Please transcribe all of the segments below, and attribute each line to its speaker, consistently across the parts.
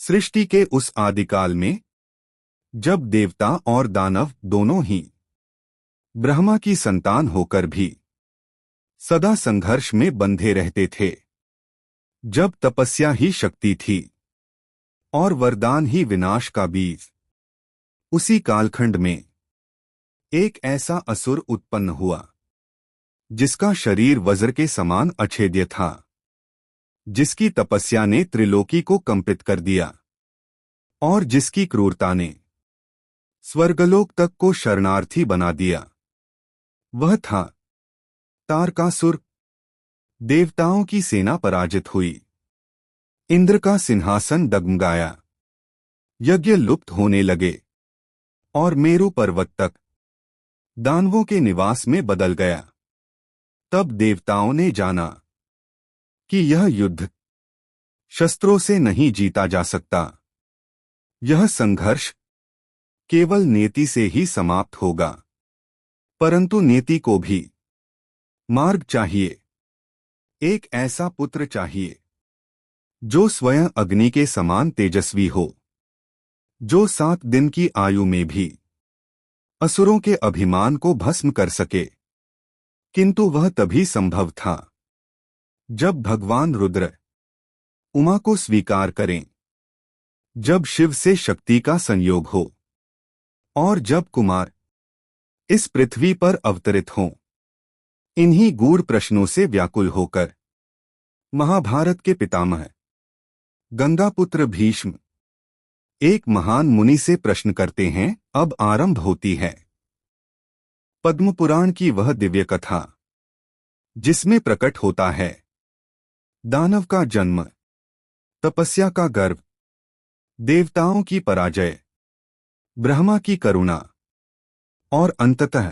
Speaker 1: सृष्टि के उस आदिकाल में जब देवता और दानव दोनों ही ब्रह्मा की संतान होकर भी सदा संघर्ष में बंधे रहते थे, जब तपस्या ही शक्ति थी और वरदान ही विनाश का बीज, उसी कालखंड में एक ऐसा असुर उत्पन्न हुआ जिसका शरीर वज्र के समान अछेद्य था, जिसकी तपस्या ने त्रिलोकी को कंपित कर दिया और जिसकी क्रूरता ने स्वर्गलोक तक को शरणार्थी बना दिया। वह था तारकासुर। देवताओं की सेना पराजित हुई, इंद्र का सिंहासन डगमगाया, यज्ञ लुप्त होने लगे और मेरु पर्वत तक दानवों के निवास में बदल गया। तब देवताओं ने जाना कि यह युद्ध शस्त्रों से नहीं जीता जा सकता, यह संघर्ष केवल नेति से ही समाप्त होगा। परंतु नेति को भी मार्ग चाहिए, एक ऐसा पुत्र चाहिए जो स्वयं अग्नि के समान तेजस्वी हो, जो 7 दिन की आयु में भी असुरों के अभिमान को भस्म कर सके। किंतु वह तभी संभव था जब भगवान रुद्र उमा को स्वीकार करें, जब शिव से शक्ति का संयोग हो और जब कुमार इस पृथ्वी पर अवतरित हों। इन्हीं गूढ़ प्रश्नों से व्याकुल होकर महाभारत के पितामह गंगापुत्र भीष्म एक महान मुनि से प्रश्न करते हैं। अब आरंभ होती है पद्म पुराण की वह दिव्य कथा, जिसमें प्रकट होता है दानव का जन्म, तपस्या का गर्व, देवताओं की पराजय, ब्रह्मा की करुणा और अंततः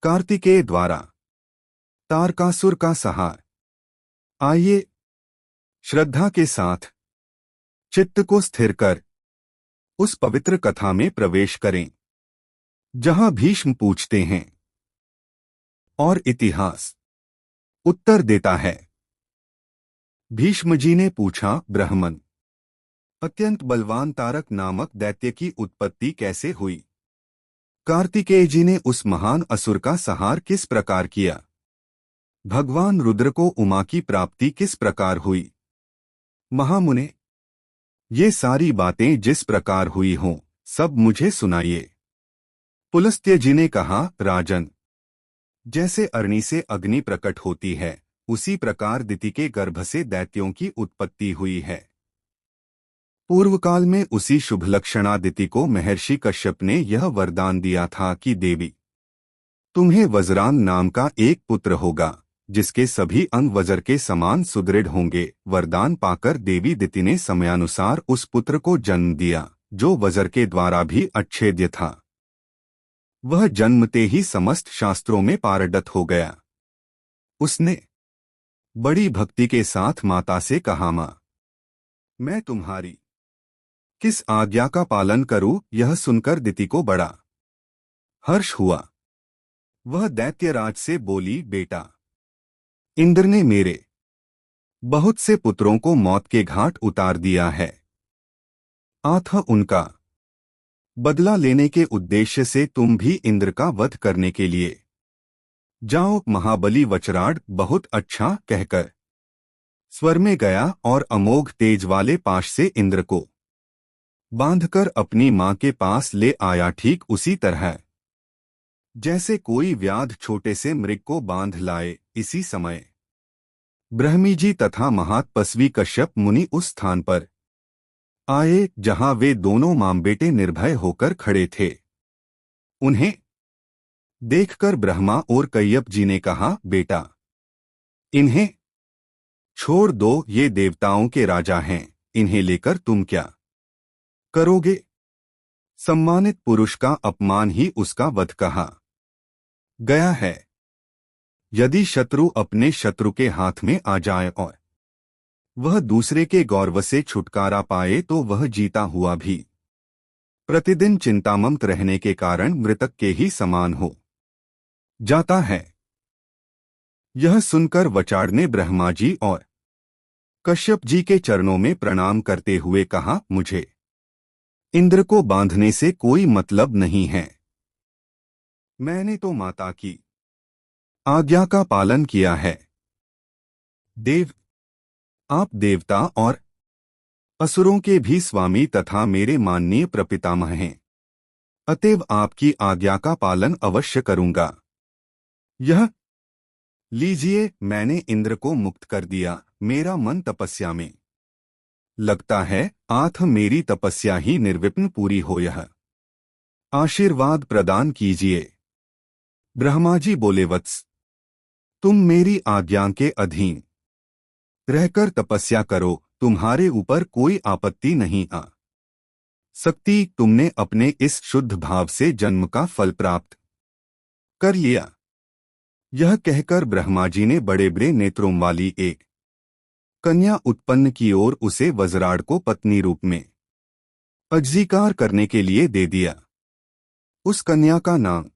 Speaker 1: कार्तिकेय द्वारा तारकासुर का संहार। आइए श्रद्धा के साथ चित्त को स्थिर कर उस पवित्र कथा में प्रवेश करें, जहां भीष्म पूछते हैं और इतिहास उत्तर देता है। भीष्म जी ने पूछा, ब्राह्मण, अत्यंत बलवान तारक नामक दैत्य की उत्पत्ति कैसे हुई? कार्तिकेय जी ने उस महान असुर का संहार किस प्रकार किया? भगवान रुद्र को उमा की प्राप्ति किस प्रकार हुई? महामुने, ये सारी बातें जिस प्रकार हुई हों, सब मुझे सुनाइए। पुलस्त्य जी ने कहा, राजन, जैसे अग्नि से अग्नि प्रकट होती है, उसी प्रकार दिति के गर्भ से दैत्यों की उत्पत्ति हुई है। पूर्व काल में उसी शुभ लक्षणा दिति को महर्षि कश्यप ने यह वरदान दिया था कि देवी, तुम्हें वज्रान नाम का एक पुत्र होगा, जिसके सभी अंग वज्र के समान सुदृढ़ होंगे। वरदान पाकर देवी दिति ने समयानुसार उस पुत्र को जन्म दिया, जो वज्र के द्वारा भी अच्छेद्य था। वह जन्मते ही समस्त शास्त्रों में पारंगत हो गया। उसने बड़ी भक्ति के साथ माता से कहा, माँ, मैं तुम्हारी किस आज्ञा का पालन करूं? यह सुनकर दिति को बड़ा हर्ष हुआ। वह दैत्यराज से बोली, बेटा, इंद्र ने मेरे बहुत से पुत्रों को मौत के घाट उतार दिया है। अतः उनका बदला लेने के उद्देश्य से तुम भी इंद्र का वध करने के लिए जाओ। महाबली वचराड बहुत अच्छा कहकर स्वर में गया और अमोघ तेज वाले पाश से इंद्र को बांधकर अपनी मां के पास ले आया, ठीक उसी तरह जैसे कोई व्याध छोटे से मृग को बांध लाए। इसी समय ब्रह्मी जी तथा महातपस्वी कश्यप मुनि उस स्थान पर आए जहां वे दोनों मां बेटे निर्भय होकर खड़े थे। उन्हें देखकर ब्रह्मा और कय्यप जी ने कहा, बेटा, इन्हें छोड़ दो, ये देवताओं के राजा हैं, इन्हें लेकर तुम क्या करोगे? सम्मानित पुरुष का अपमान ही उसका वध कहा गया है। यदि शत्रु अपने शत्रु के हाथ में आ जाए और वह दूसरे के गौरव से छुटकारा पाए तो वह जीता हुआ भी प्रतिदिन चिंतामंत रहने के कारण मृतक के ही समान हो जाता है। यह सुनकर वचाड़ ने ब्रह्मा जी और कश्यप जी के चरणों में प्रणाम करते हुए कहा, मुझे इंद्र को बांधने से कोई मतलब नहीं है। मैंने तो माता की आज्ञा का पालन किया है। देव, आप देवता और असुरों के भी स्वामी तथा मेरे माननीय प्रपितामह हैं, अतएव आपकी आज्ञा का पालन अवश्य करूंगा। यह लीजिए, मैंने इंद्र को मुक्त कर दिया। मेरा मन तपस्या में लगता है, आथ मेरी तपस्या ही निर्विघ्न पूरी हो। यह आशीर्वाद प्रदान कीजिए। ब्रह्मा जी बोले, वत्स, तुम मेरी आज्ञा के अधीन रहकर तपस्या करो, तुम्हारे ऊपर कोई आपत्ति नहीं आ सकती। तुमने अपने इस शुद्ध भाव से जन्म का फल प्राप्त कर लिया। यह कहकर ब्रह्मा जी ने बड़े बड़े नेत्रों वाली एक कन्या उत्पन्न की और उसे वज्राड़ को पत्नी रूप में अज्जीकार करने के लिए दे दिया। उस कन्या का नाम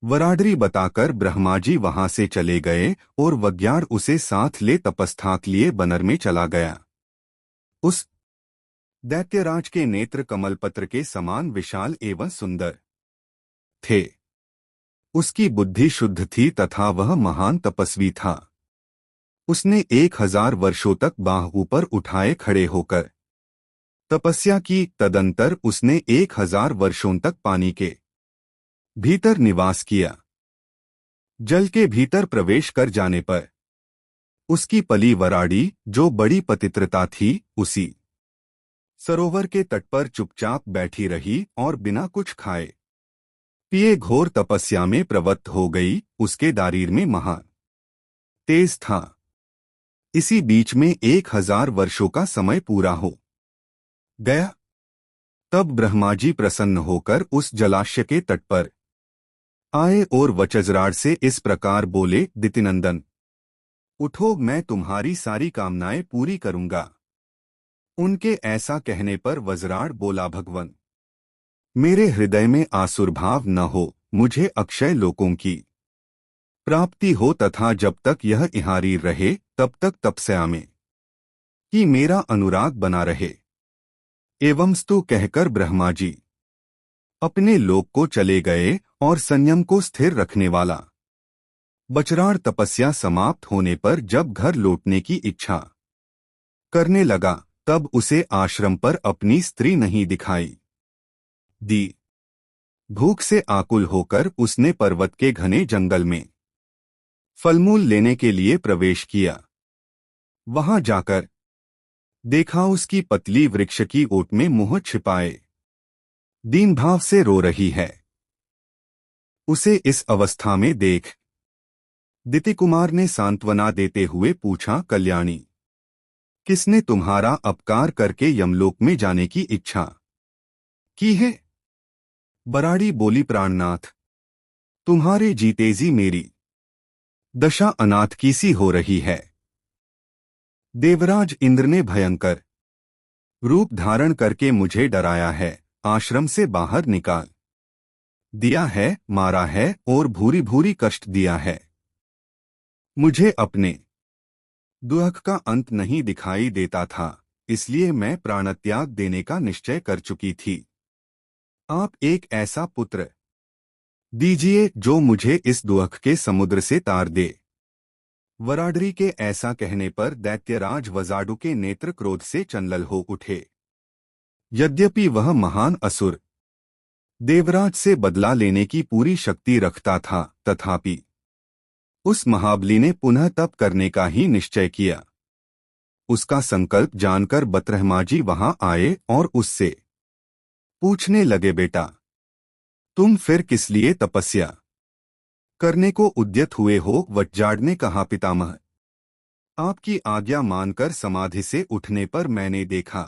Speaker 1: वराडरी बताकर ब्रह्मा जी वहां से चले गए और वज्ञाड़ उसे साथ ले तपस्था के लिए बनर में चला गया। उस दैत्यराज के नेत्र कमलपत्र के समान विशाल एवं सुंदर थे। उसकी बुद्धि शुद्ध थी तथा वह महान तपस्वी था। उसने 1000 वर्षों तक बाह ऊपर उठाए खड़े होकर तपस्या की। तदंतर उसने 1000 वर्षों तक पानी के भीतर निवास किया। जल के भीतर प्रवेश कर जाने पर उसकी पली वराड़ी, जो बड़ी पतित्रता थी, उसी सरोवर के तट पर चुपचाप बैठी रही और बिना कुछ खाए पिए घोर तपस्या में प्रवृत्त हो गई। उसके दारीर में महा तेज था। इसी बीच में 1000 वर्षों का समय पूरा हो गया। तब ब्रह्मा जी प्रसन्न होकर उस जलाशय के तट पर आए और वज्राड़ से इस प्रकार बोले, दितिनंदन, उठो, मैं तुम्हारी सारी कामनाएं पूरी करूंगा। उनके ऐसा कहने पर वज्राड़ बोला, भगवन, मेरे हृदय में आसुर भाव न हो, मुझे अक्षय लोकों की प्राप्ति हो तथा जब तक यह इहारी रहे तब तक तपस्या में ही मेरा अनुराग बना रहे। एवंस्तु कहकर ब्रह्मा जी अपने लोक को चले गए और संयम को स्थिर रखने वाला वज्राड़ तपस्या समाप्त होने पर जब घर लौटने की इच्छा करने लगा, तब उसे आश्रम पर अपनी स्त्री नहीं दिखाई दी। भूख से आकुल होकर उसने पर्वत के घने जंगल में फलमूल लेने के लिए प्रवेश किया। वहां जाकर देखा, उसकी पतली वृक्ष की ओट में मुंह छिपाए दीन भाव से रो रही है। उसे इस अवस्था में देख दिति कुमार ने सांत्वना देते हुए पूछा, कल्याणी, किसने तुम्हारा अपकार करके यमलोक में जाने की इच्छा की है? बराड़ी बोली, प्राणनाथ, तुम्हारे जीतेजी मेरी दशा अनाथ की सी हो रही है। देवराज इंद्र ने भयंकर रूप धारण करके मुझे डराया है, आश्रम से बाहर निकाल दिया है, मारा है और भूरी भूरी कष्ट दिया है। मुझे अपने दुख का अंत नहीं दिखाई देता था, इसलिए मैं प्राणत्याग देने का निश्चय कर चुकी थी। आप एक ऐसा पुत्र दीजिए जो मुझे इस दुख के समुद्र से तार दे। वराडरी के ऐसा कहने पर दैत्यराज वजाडु के नेत्र क्रोध से चंचल हो उठे। यद्यपि वह महान असुर देवराज से बदला लेने की पूरी शक्ति रखता था, तथापि उस महाबली ने पुनः तप करने का ही निश्चय किया। उसका संकल्प जानकर बत्रहमा जी वहां आए और उससे पूछने लगे, बेटा, तुम फिर किस लिए तपस्या करने को उद्यत हुए हो? वज्राड़ ने कहा, पितामह, आपकी आज्ञा मानकर समाधि से उठने पर मैंने देखा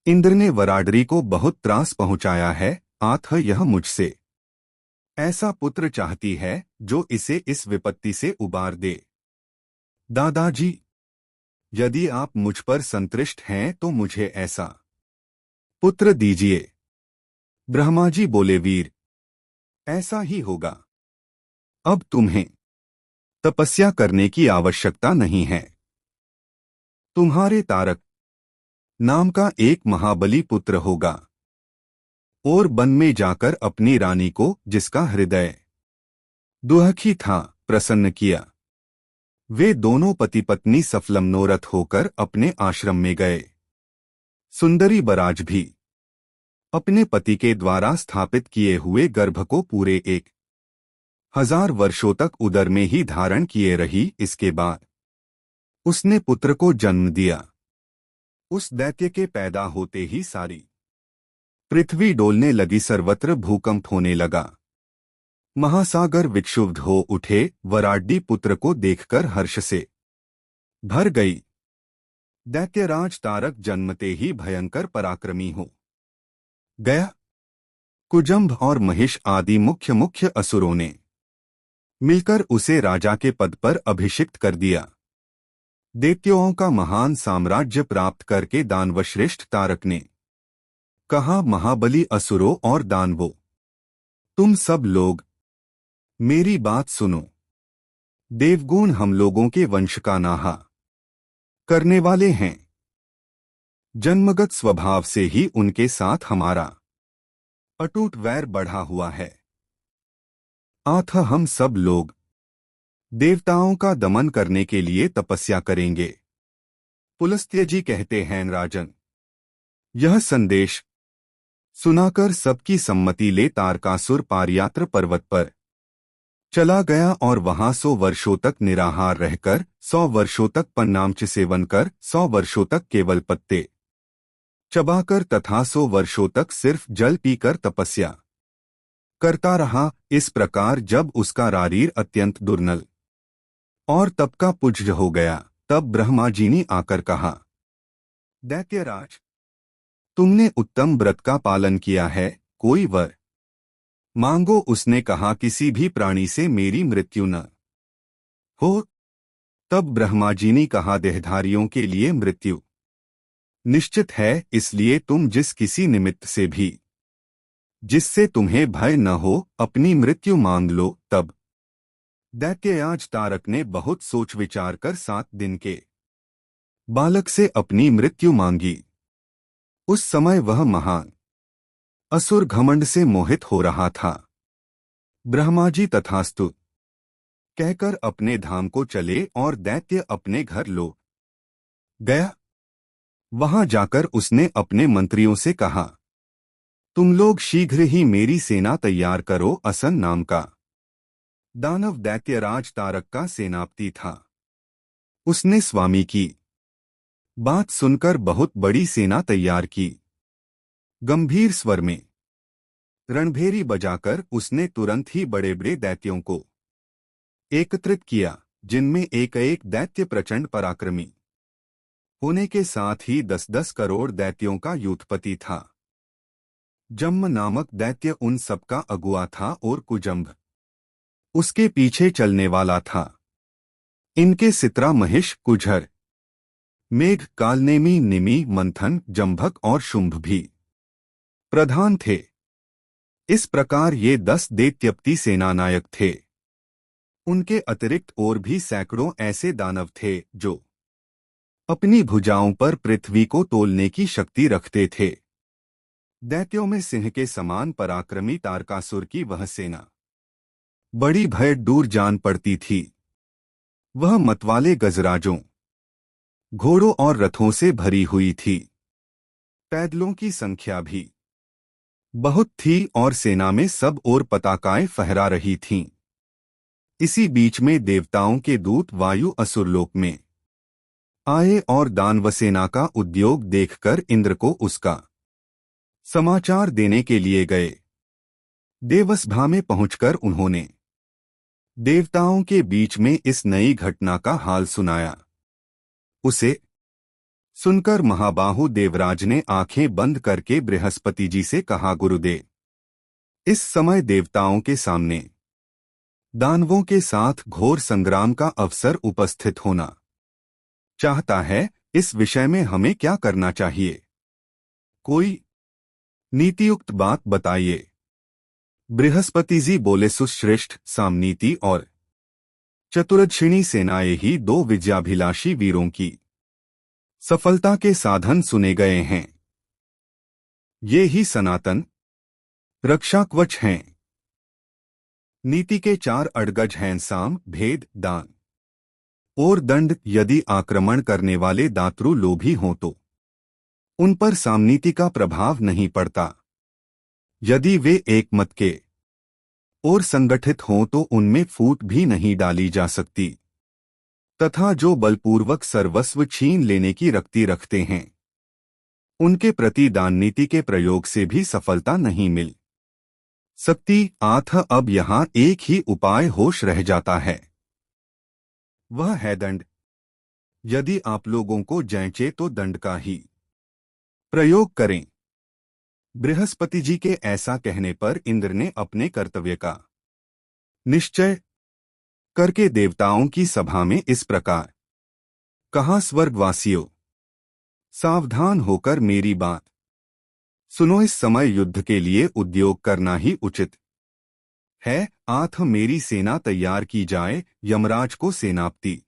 Speaker 1: इंद्र ने वराडरी को बहुत त्रास पहुंचाया है, आथ यह मुझसे ऐसा पुत्र चाहती है जो इसे इस विपत्ति से उबार दे। दादाजी, यदि आप मुझ पर संतुष्ट हैं तो मुझे ऐसा पुत्र दीजिए। ब्रह्मा जी बोले, वीर, ऐसा ही होगा। अब तुम्हें तपस्या करने की आवश्यकता नहीं है। तुम्हारे तारक नाम का एक महाबली पुत्र होगा और वन में जाकर अपनी रानी को, जिसका हृदय दुखी था, प्रसन्न किया। वे दोनों पति पत्नी सफल मनोरथ होकर अपने आश्रम में गए। सुंदरी बराज भी अपने पति के द्वारा स्थापित किए हुए गर्भ को पूरे 1000 वर्षों तक उदर में ही धारण किए रही। इसके बाद उसने पुत्र को जन्म दिया। उस दैत्य के पैदा होते ही सारी पृथ्वी डोलने लगी, सर्वत्र भूकंप होने लगा, महासागर विक्षुब्ध हो उठे। वराड्डी पुत्र को देखकर हर्ष से भर गई। दैत्यराज तारक जन्मते ही भयंकर पराक्रमी हो गया। कुजंभ और महिष आदि मुख्य मुख्य असुरों ने मिलकर उसे राजा के पद पर अभिषिक्त कर दिया। दैत्यों का महान साम्राज्य प्राप्त करके दानवश्रेष्ठ तारक ने कहा, महाबली असुरों और दानवों, तुम सब लोग मेरी बात सुनो। देवगुण हम लोगों के वंश का नाहा करने वाले हैं। जन्मगत स्वभाव से ही उनके साथ हमारा अटूट वैर बढ़ा हुआ है। अतः हम सब लोग देवताओं का दमन करने के लिए तपस्या करेंगे। पुलस्त्य जी कहते हैं, राजन, यह संदेश सुनाकर सबकी सम्मति ले तारकासुर पारयात्र पर्वत पर चला गया और वहां 100 वर्षों तक निराहार रहकर, 100 वर्षों तक पन्नामच सेवन कर, 100 वर्षों तक केवल पत्ते चबाकर तथा 100 वर्षों तक सिर्फ जल पीकर तपस्या करता रहा। इस प्रकार जब उसका शरीर अत्यंत दुर्नल और तप का पुज्ज हो गया, तब ब्रह्मा जी ने आकर कहा, दैत्यराज, तुमने उत्तम व्रत का पालन किया है, कोई वर मांगो। उसने कहा, किसी भी प्राणी से मेरी मृत्यु न हो। तब ब्रह्मा जी ने कहा, देहधारियों के लिए मृत्यु निश्चित है, इसलिए तुम जिस किसी निमित्त से भी जिससे तुम्हें भय न हो अपनी मृत्यु मांग लो। तब दैत्यराज तारक ने बहुत सोच विचार कर 7 दिन के बालक से अपनी मृत्यु मांगी। उस समय वह महान असुर घमंड से मोहित हो रहा था। ब्रह्मा जी तथास्तु कहकर अपने धाम को चले और दैत्य अपने घर लौट गया। वहां जाकर उसने अपने मंत्रियों से कहा, तुम लोग शीघ्र ही मेरी सेना तैयार करो। असन नाम का दानव दैत्यराज तारक का सेनापति था। उसने स्वामी की बात सुनकर बहुत बड़ी सेना तैयार की। गंभीर स्वर में रणभेरी बजाकर उसने तुरंत ही बड़े बड़े दैत्यों को एकत्रित किया, जिनमें एक एक दैत्य प्रचंड पराक्रमी होने के साथ ही 10-10 करोड़ दैत्यों का यूथपति था। जम्म नामक दैत्य उन सबका अगुआ था और कुजंभ उसके पीछे चलने वाला था। इनके सित्रा, महिष, कुझर, मेघ, कालनेमी, निमि, मंथन, जंभक और शुंभ भी प्रधान थे। इस प्रकार ये 10 दैत्यपति सेनानायक थे। उनके अतिरिक्त और भी सैकड़ों ऐसे दानव थे जो अपनी भुजाओं पर पृथ्वी को तोलने की शक्ति रखते थे। दैत्यों में सिंह के समान पराक्रमी तारकासुर की वह सेना बड़ी भय दूर जान पड़ती थी। वह मतवाले गजराजों, घोड़ों और रथों से भरी हुई थी। पैदलों की संख्या भी बहुत थी और सेना में सब ओर पताकाएं फहरा रही थीं। इसी बीच में देवताओं के दूत वायु असुरलोक में आए और दानवसेना का उद्योग देखकर इंद्र को उसका समाचार देने के लिए गए। देवसभा में पहुंचकर उन्होंने देवताओं के बीच में इस नई घटना का हाल सुनाया। उसे सुनकर महाबाहु देवराज ने आंखें बंद करके बृहस्पति जी से कहा, गुरुदेव, इस समय देवताओं के सामने दानवों के साथ घोर संग्राम का अवसर उपस्थित होना चाहता है। इस विषय में हमें क्या करना चाहिए? कोई नीतियुक्त बात बताइए। बृहस्पति जी बोले, सुश्रेष्ठ, सामनीति और चतुरदर्शिनी सेनाएं ही 2 विजयाभिलाषी वीरों की सफलता के साधन सुने गए हैं। ये ही सनातन रक्षा कवच हैं। नीति के 4 अड़गज हैं साम, भेद, दान और दंड। यदि आक्रमण करने वाले दातृ लोभी हों तो उन पर सामनीति का प्रभाव नहीं पड़ता। यदि वे एक मत के और संगठित हों तो उनमें फूट भी नहीं डाली जा सकती। तथा जो बलपूर्वक सर्वस्व छीन लेने की रक्ति रखते हैं उनके प्रति दान नीति के प्रयोग से भी सफलता नहीं मिल सकती। आथ अब यहाँ एक ही उपाय होश रह जाता है, वह है दंड। यदि आप लोगों को जैंचे तो दंड का ही प्रयोग करें। बृहस्पति जी के ऐसा कहने पर इंद्र ने अपने कर्तव्य का निश्चय करके देवताओं की सभा में इस प्रकार कहा, स्वर्गवासियों, सावधान होकर मेरी बात सुनो। इस समय युद्ध के लिए उद्योग करना ही उचित है। आथ मेरी सेना तैयार की जाए। यमराज को सेनापति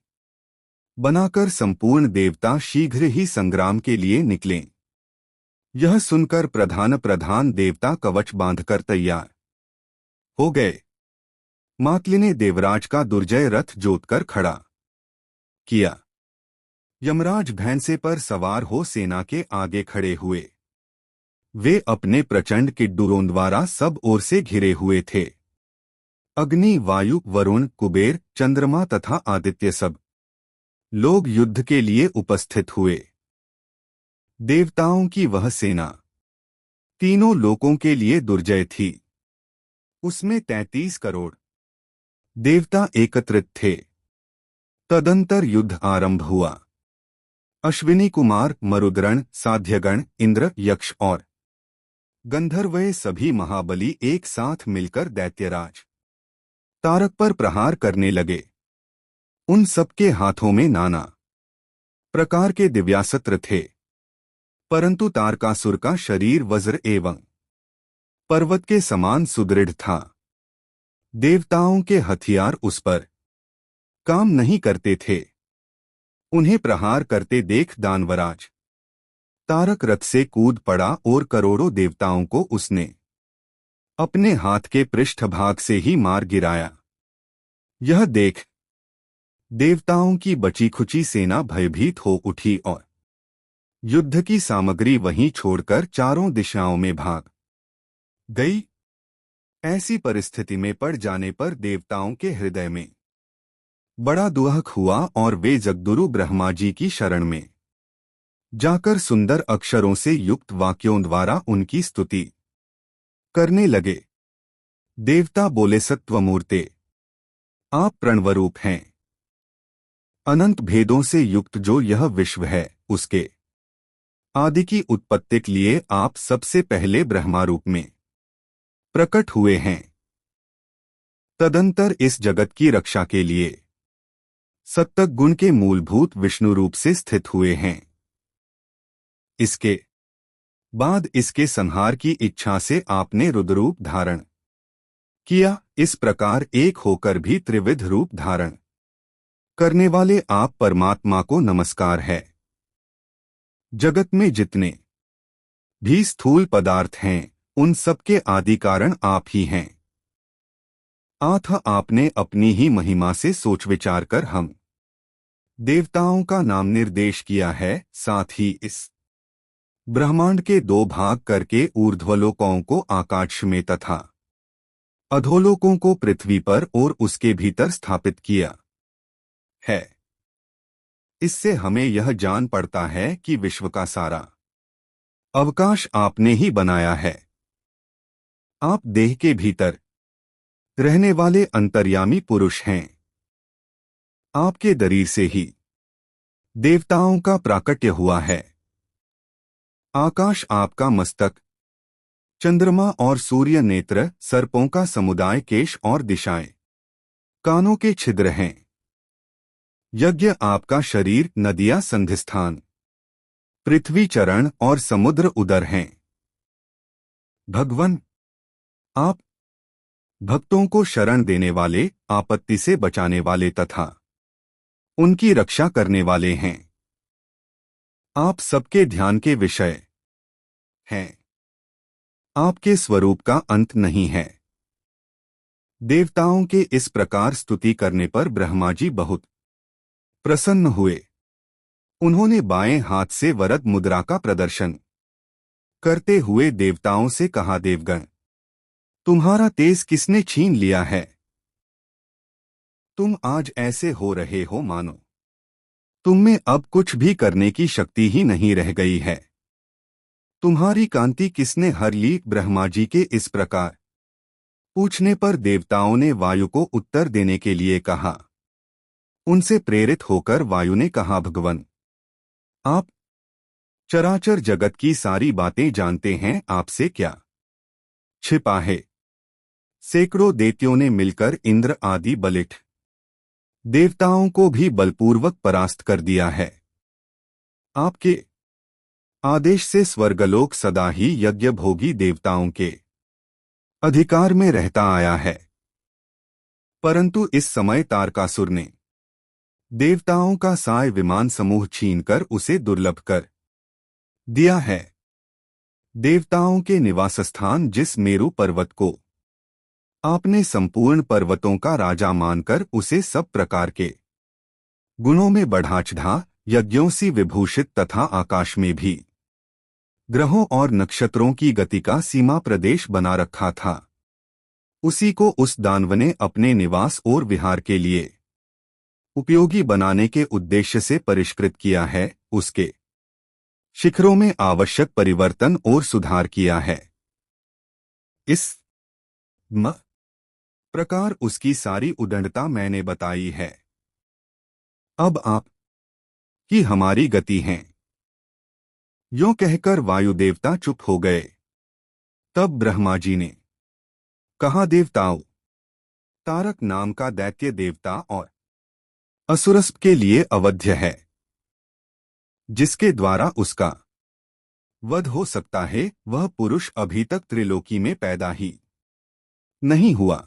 Speaker 1: बनाकर संपूर्ण देवता शीघ्र ही संग्राम के लिए निकलें। यह सुनकर प्रधान देवता कवच बांधकर तैयार हो गए। मातली ने देवराज का दुर्जय रथ जोतकर खड़ा किया। यमराज भैंसे पर सवार हो सेना के आगे खड़े हुए। वे अपने प्रचंड किड्डूरों द्वारा सब ओर से घिरे हुए थे। अग्नि, वायु, वरुण, कुबेर, चंद्रमा तथा आदित्य सब लोग युद्ध के लिए उपस्थित हुए। देवताओं की वह सेना तीनों लोकों के लिए दुर्जय थी। उसमें 33 करोड़ देवता एकत्रित थे। तदंतर युद्ध आरंभ हुआ। अश्विनी कुमार, मरुद्गण, साध्यगण, इंद्र, यक्ष और गंधर्व सभी महाबली एक साथ मिलकर दैत्यराज तारक पर प्रहार करने लगे। उन सबके हाथों में नाना प्रकार के दिव्यास्त्र थे, परंतु तारकासुर का शरीर वज्र एवं पर्वत के समान सुदृढ़ था। देवताओं के हथियार उस पर काम नहीं करते थे। उन्हें प्रहार करते देख दानवराज तारक रथ से कूद पड़ा और करोड़ों देवताओं को उसने अपने हाथ के पृष्ठभाग से ही मार गिराया। यह देख देवताओं की बची खुची सेना भयभीत हो उठी और युद्ध की सामग्री वहीं छोड़कर चारों दिशाओं में भाग गई। ऐसी परिस्थिति में पड़ जाने पर देवताओं के हृदय में बड़ा दुहक हुआ और वे जगदुरु ब्रह्मा जी की शरण में जाकर सुंदर अक्षरों से युक्त वाक्यों द्वारा उनकी स्तुति करने लगे। देवता बोले, सत्वमूर्ते, आप प्रणवरूप हैं। अनंत भेदों से युक्त जो यह विश्व है उसके आदि की उत्पत्ति के लिए आप सबसे पहले ब्रह्मा रूप में प्रकट हुए हैं। तदंतर इस जगत की रक्षा के लिए सत्तक गुण के मूलभूत विष्णु रूप से स्थित हुए हैं। इसके बाद इसके संहार की इच्छा से आपने रुद्ररूप धारण किया। इस प्रकार एक होकर भी त्रिविध रूप धारण करने वाले आप परमात्मा को नमस्कार है। जगत में जितने भी स्थूल पदार्थ हैं उन सबके आदि कारण आप ही हैं। आथ आपने अपनी ही महिमा से सोच विचार कर हम देवताओं का नाम निर्देश किया है। साथ ही इस ब्रह्मांड के 2 भाग करके ऊर्ध्वलोकों को आकाश में तथा अधोलोकों को पृथ्वी पर और उसके भीतर स्थापित किया है। इससे हमें यह जान पड़ता है कि विश्व का सारा अवकाश आपने ही बनाया है। आप देह के भीतर रहने वाले अंतर्यामी पुरुष हैं। आपके शरीर से ही देवताओं का प्राकट्य हुआ है। आकाश आपका मस्तक, चंद्रमा और सूर्य नेत्र, सर्पों का समुदाय केश और दिशाएं कानों के छिद्र हैं। यज्ञ आपका शरीर, नदियां संधिस्थान, पृथ्वी चरण और समुद्र उदर हैं। भगवन आप भक्तों को शरण देने वाले, आपत्ति से बचाने वाले तथा उनकी रक्षा करने वाले हैं। आप सबके ध्यान के विषय हैं। आपके स्वरूप का अंत नहीं है। देवताओं के इस प्रकार स्तुति करने पर ब्रह्मा जी बहुत प्रसन्न हुए। उन्होंने बाएं हाथ से वरद मुद्रा का प्रदर्शन करते हुए देवताओं से कहा, देवगण, तुम्हारा तेज किसने छीन लिया है? तुम आज ऐसे हो रहे हो मानो तुम में अब कुछ भी करने की शक्ति ही नहीं रह गई है। तुम्हारी कांति किसने हर ली? ब्रह्मा जी के इस प्रकार पूछने पर देवताओं ने वायु को उत्तर देने के लिए कहा। उनसे प्रेरित होकर वायु ने कहा, भगवान, आप चराचर जगत की सारी बातें जानते हैं, आपसे क्या छिपा है? सैकड़ों दैत्यों ने मिलकर इंद्र आदि बलिष्ठ देवताओं को भी बलपूर्वक परास्त कर दिया है। आपके आदेश से स्वर्गलोक सदा ही यज्ञभोगी देवताओं के अधिकार में रहता आया है। परंतु इस समय तारकासुर ने देवताओं का साय विमान समूह छीनकर उसे दुर्लभ कर दिया है। देवताओं के निवास स्थान जिस मेरु पर्वत को आपने संपूर्ण पर्वतों का राजा मानकर उसे सब प्रकार के गुणों में बढ़ा चढ़ा यज्ञों से विभूषित तथा आकाश में भी ग्रहों और नक्षत्रों की गति का सीमा प्रदेश बना रखा था, उसी को उस दानव ने अपने निवास और विहार के लिए उपयोगी बनाने के उद्देश्य से परिष्कृत किया है। उसके शिखरों में आवश्यक परिवर्तन और सुधार किया है। इस प्रकार उसकी सारी उदंडता मैंने बताई है। अब आप की हमारी गति हैं। यों कहकर वायु देवता चुप हो गए। तब ब्रह्मा जी ने कहा, देवताओं, तारक नाम का दैत्य देवता और असुरस्प के लिए अवध्य है, जिसके द्वारा उसका वध हो सकता है, वह पुरुष अभी तक त्रिलोकी में पैदा ही नहीं हुआ।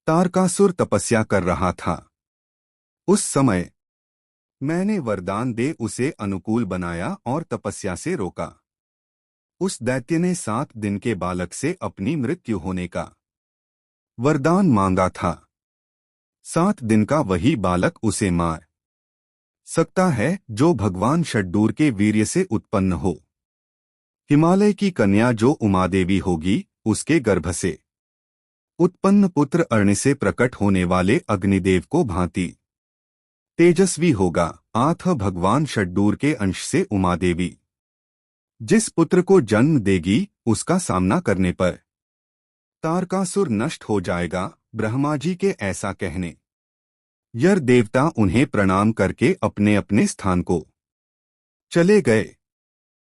Speaker 1: तारकासुर तपस्या कर रहा था। उस समय मैंने वरदान दे उसे अनुकूल बनाया और तपस्या से रोका। उस दैत्य ने 7 दिन के बालक से अपनी मृत्यु होने का वरदान मांगा था। 7 दिन का वही बालक उसे मार सकता है जो भगवान षड्डूर के वीर्य से उत्पन्न हो। हिमालय की कन्या जो उमादेवी होगी, उसके गर्भ से उत्पन्न पुत्र अर्ण से प्रकट होने वाले अग्निदेव को भांति तेजस्वी होगा। आथ भगवान षड्डूर के अंश से उमादेवी जिस पुत्र को जन्म देगी, उसका सामना करने पर तारकासुर नष्ट हो जाएगा। ब्रह्मा जी के ऐसा कहने यर देवता उन्हें प्रणाम करके अपने अपने स्थान को चले गए।